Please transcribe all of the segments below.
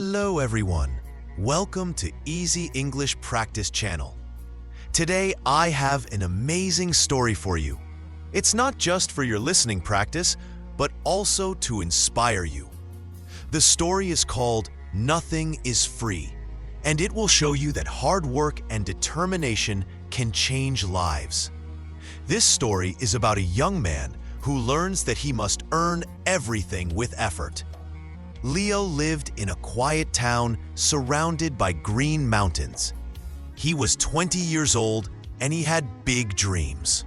Hello everyone, welcome to Easy English Practice channel. Today I have an amazing story for you. It's not just for your listening practice, but also to inspire you. The story is called Nothing is Free, and it will show you that hard work and determination can change lives. This story is about a young man who learns that he must earn everything with effort. Leo lived in a quiet town surrounded by green mountains. He was 20 years old and he had big dreams.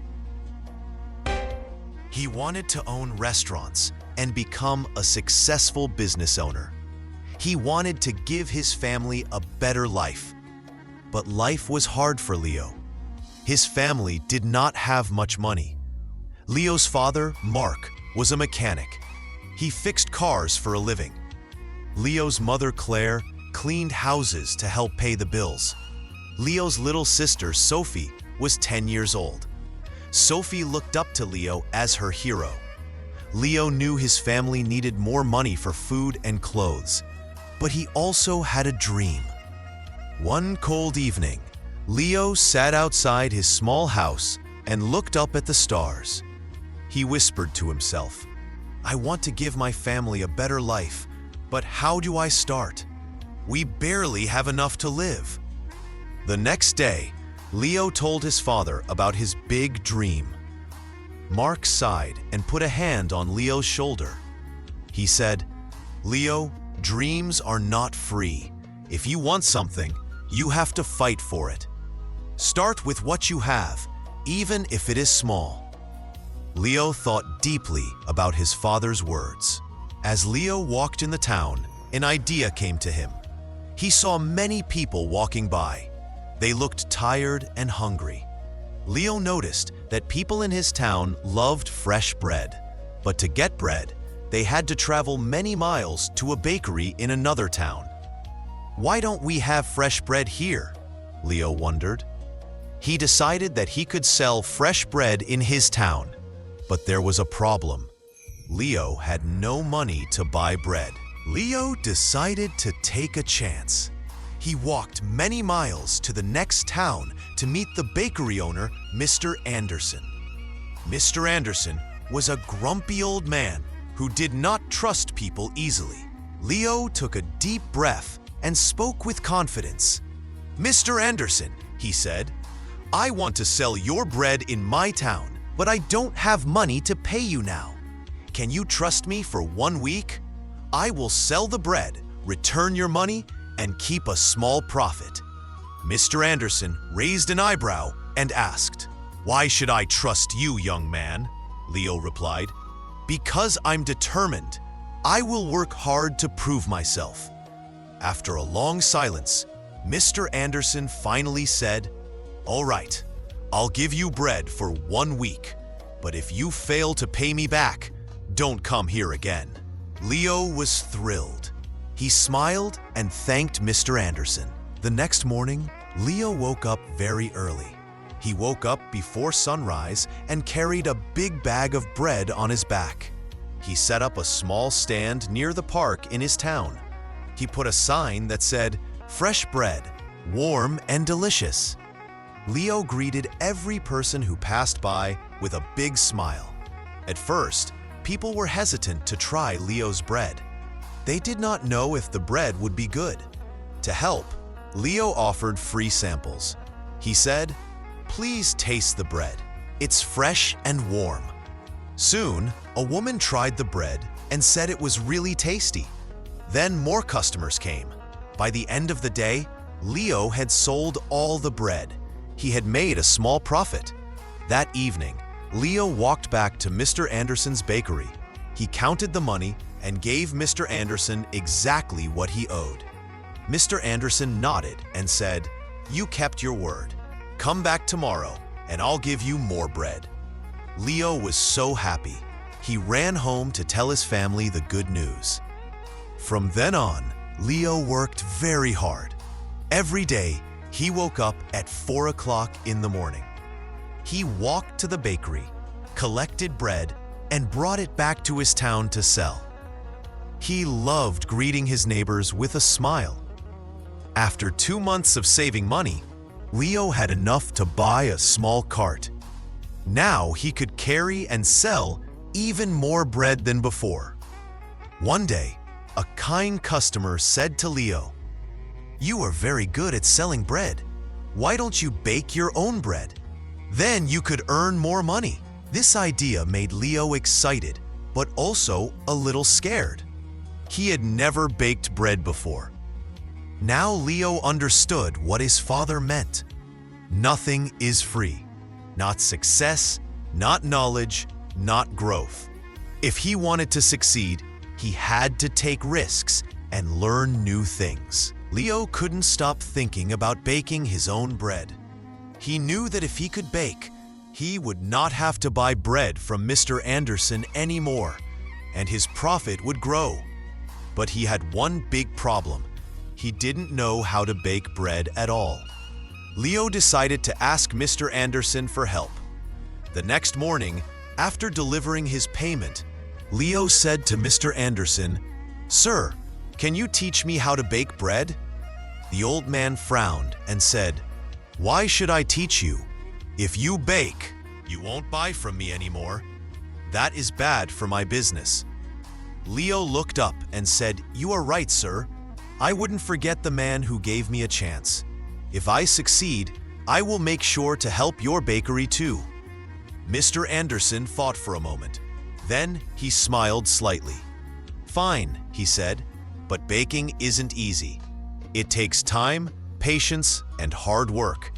He wanted to own restaurants and become a successful business owner. He wanted to give his family a better life. But life was hard for Leo. His family did not have much money. Leo's father, Mark, was a mechanic. He fixed cars for a living. Leo's mother, Claire, cleaned houses to help pay the bills. Leo's little sister, Sophie, was 10 years old. Sophie looked up to Leo as her hero. Leo knew his family needed more money for food and clothes, but he also had a dream. One cold evening, Leo sat outside his small house and looked up at the stars. He whispered to himself, "I want to give my family a better life. But how do I start? We barely have enough to live." The next day, Leo told his father about his big dream. Mark sighed and put a hand on Leo's shoulder. He said, "Leo, dreams are not free. If you want something, you have to fight for it. Start with what you have, even if it is small." Leo thought deeply about his father's words. As Leo walked in the town, an idea came to him. He saw many people walking by. They looked tired and hungry. Leo noticed that people in his town loved fresh bread, but to get bread, they had to travel many miles to a bakery in another town. "Why don't we have fresh bread here?" Leo wondered. He decided that he could sell fresh bread in his town, but there was a problem. Leo had no money to buy bread. Leo decided to take a chance. He walked many miles to the next town to meet the bakery owner, Mr. Anderson. Mr. Anderson was a grumpy old man who did not trust people easily. Leo took a deep breath and spoke with confidence. "Mr. Anderson," he said, "I want to sell your bread in my town, but I don't have money to pay you now. Can you trust me for 1 week? I will sell the bread, return your money, and keep a small profit." Mr. Anderson raised an eyebrow and asked, "Why should I trust you, young man?" Leo replied, "Because I'm determined. I will work hard to prove myself." After a long silence, Mr. Anderson finally said, "All right, I'll give you bread for 1 week, but if you fail to pay me back, don't come here again." Leo was thrilled. He smiled and thanked Mr. Anderson. The next morning, Leo woke up very early. He woke up before sunrise and carried a big bag of bread on his back. He set up a small stand near the park in his town. He put a sign that said, "Fresh bread, warm and delicious." Leo greeted every person who passed by with a big smile. At first, people were hesitant to try Leo's bread. They did not know if the bread would be good. To help, Leo offered free samples. He said, "Please taste the bread. It's fresh and warm." Soon, a woman tried the bread and said it was really tasty. Then more customers came. By the end of the day, Leo had sold all the bread. He had made a small profit. That evening, Leo walked back to Mr. Anderson's bakery. He counted the money and gave Mr. Anderson exactly what he owed. Mr. Anderson nodded and said, "You kept your word. Come back tomorrow and I'll give you more bread." Leo was so happy. He ran home to tell his family the good news. From then on, Leo worked very hard. Every day, he woke up at 4 o'clock in the morning. He walked to the bakery, collected bread, and brought it back to his town to sell. He loved greeting his neighbors with a smile. After 2 months of saving money, Leo had enough to buy a small cart. Now he could carry and sell even more bread than before. One day, a kind customer said to Leo, "You are very good at selling bread. Why don't you bake your own bread? Then you could earn more money." This idea made Leo excited, but also a little scared. He had never baked bread before. Now Leo understood what his father meant. Nothing is free. Not success, not knowledge, not growth. If he wanted to succeed, he had to take risks and learn new things. Leo couldn't stop thinking about baking his own bread. He knew that if he could bake, he would not have to buy bread from Mr. Anderson anymore, and his profit would grow. But he had one big problem. He didn't know how to bake bread at all. Leo decided to ask Mr. Anderson for help. The next morning, after delivering his payment, Leo said to Mr. Anderson, "Sir, can you teach me how to bake bread?" The old man frowned and said, "Why should I teach you? If you bake, you won't buy from me anymore. That is bad for my business." Leo looked up and said, "You are right, sir. I wouldn't forget the man who gave me a chance. If I succeed, I will make sure to help your bakery too." Mr. Anderson thought for a moment. Then he smiled slightly. "Fine," he said, "but baking isn't easy. It takes time, patience, and hard work.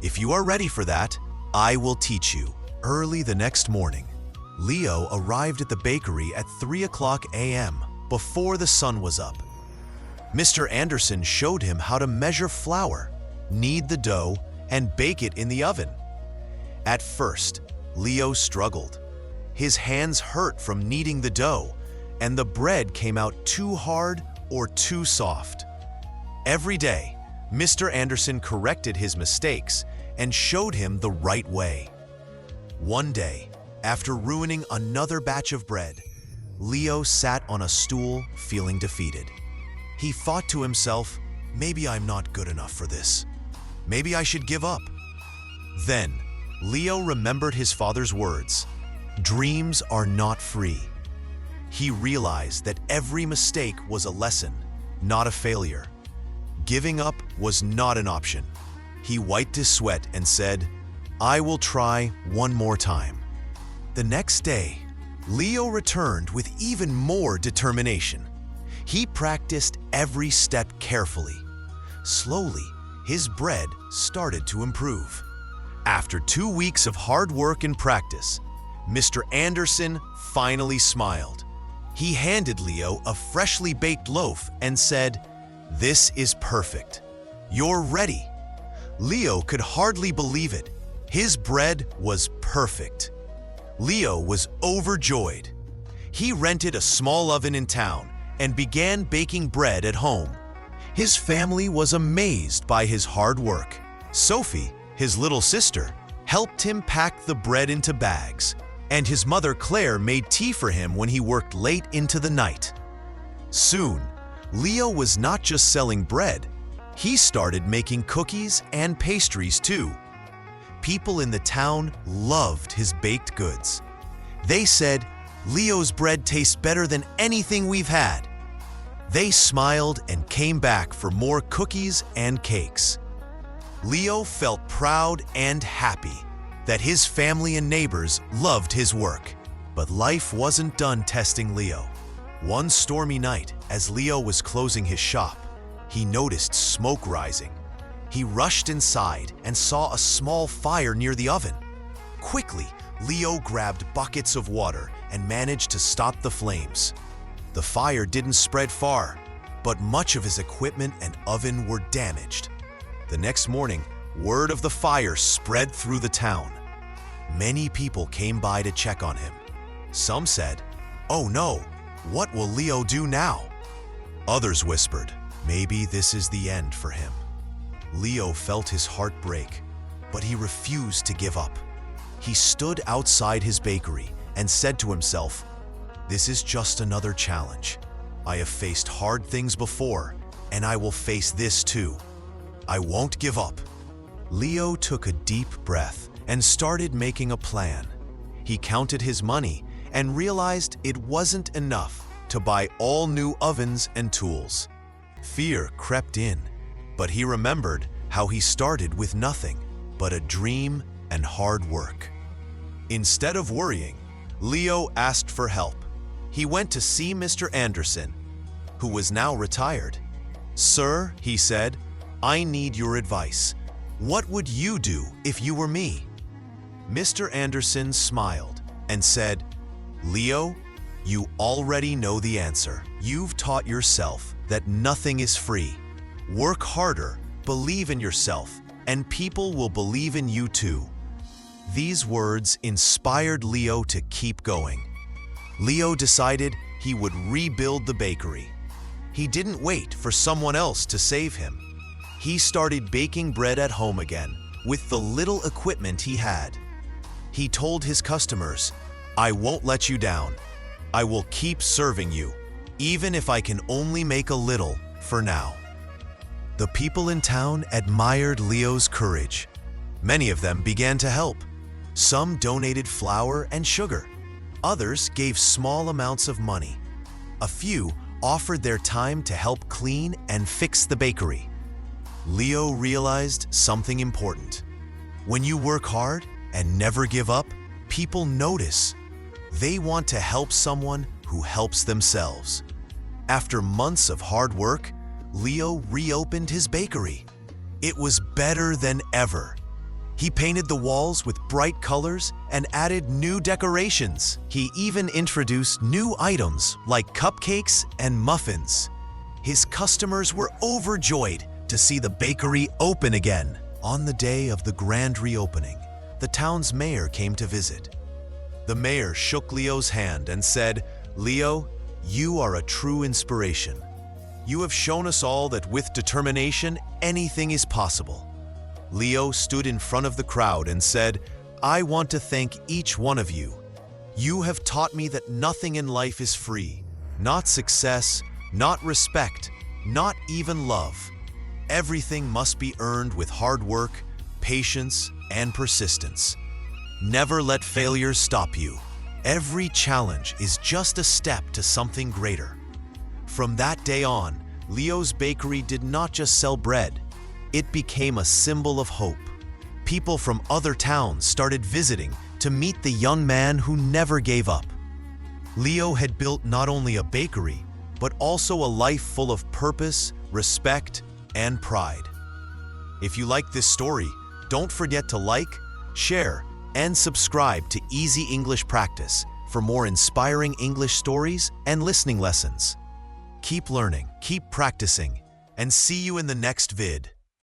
If you are ready for that, I will teach you." Early the next morning, Leo arrived at the bakery at 3 a.m. before the sun was up. Mr. Anderson showed him how to measure flour, knead the dough, and bake it in the oven. At first, Leo struggled. His hands hurt from kneading the dough, and the bread came out too hard or too soft. Every day, Mr. Anderson corrected his mistakes and showed him the right way. One day, after ruining another batch of bread, Leo sat on a stool feeling defeated. He thought to himself, "Maybe I'm not good enough for this. Maybe I should give up." Then, Leo remembered his father's words, "Dreams are not free." He realized that every mistake was a lesson, not a failure. Giving up was not an option. He wiped his sweat and said, "I will try one more time." The next day, Leo returned with even more determination. He practiced every step carefully. Slowly, his bread started to improve. After 2 weeks of hard work and practice, Mr. Anderson finally smiled. He handed Leo a freshly baked loaf and said, "This is perfect. You're ready." Leo could hardly believe it. His bread was perfect. Leo was overjoyed. He rented a small oven in town and began baking bread at home. His family was amazed by his hard work. Sophie, his little sister, helped him pack the bread into bags, and his mother Claire made tea for him when he worked late into the night. Soon, Leo was not just selling bread. He started making cookies and pastries too. People in the town loved his baked goods. They said, "Leo's bread tastes better than anything we've had." They smiled and came back for more cookies and cakes. Leo felt proud and happy that his family and neighbors loved his work. But life wasn't done testing Leo. One stormy night, as Leo was closing his shop, he noticed smoke rising. He rushed inside and saw a small fire near the oven. Quickly, Leo grabbed buckets of water and managed to stop the flames. The fire didn't spread far, but much of his equipment and oven were damaged. The next morning, word of the fire spread through the town. Many people came by to check on him. Some said, "Oh no, what will Leo do now?" Others whispered, "Maybe this is the end for him." Leo felt his heart break, but he refused to give up. He stood outside his bakery and said to himself, "This is just another challenge. I have faced hard things before, and I will face this too. I won't give up." Leo took a deep breath and started making a plan. He counted his money and realized it wasn't enough to buy all new ovens and tools. Fear crept in, but he remembered how he started with nothing but a dream and hard work. Instead of worrying, Leo asked for help. He went to see Mr. Anderson, who was now retired. "Sir," he said, "I need your advice. What would you do if you were me?" Mr. Anderson smiled and said, "Leo, you already know the answer. You've taught yourself that nothing is free. Work harder, believe in yourself, and people will believe in you too." These words inspired Leo to keep going. Leo decided he would rebuild the bakery. He didn't wait for someone else to save him. He started baking bread at home again with the little equipment he had. He told his customers, "I won't let you down. I will keep serving you, even if I can only make a little for now." The people in town admired Leo's courage. Many of them began to help. Some donated flour and sugar. Others gave small amounts of money. A few offered their time to help clean and fix the bakery. Leo realized something important. When you work hard and never give up, people notice. They want to help someone who helps themselves. After months of hard work, Leo reopened his bakery. It was better than ever. He painted the walls with bright colors and added new decorations. He even introduced new items like cupcakes and muffins. His customers were overjoyed to see the bakery open again. On the day of the grand reopening, the town's mayor came to visit. The mayor shook Leo's hand and said, "Leo, you are a true inspiration. You have shown us all that with determination, anything is possible." Leo stood in front of the crowd and said, "I want to thank each one of you. You have taught me that nothing in life is free. Not success, not respect, not even love. Everything must be earned with hard work, patience, and persistence. Never let failure stop you. Every challenge is just a step to something greater." From that day on, Leo's bakery did not just sell bread. It became a symbol of hope. People from other towns started visiting to meet the young man who never gave up. Leo had built not only a bakery, but also a life full of purpose, respect, and pride. If you like this story, don't forget to like, share, and subscribe to Easy English Practice for more inspiring English stories and listening lessons. Keep learning, keep practicing, and see you in the next vid.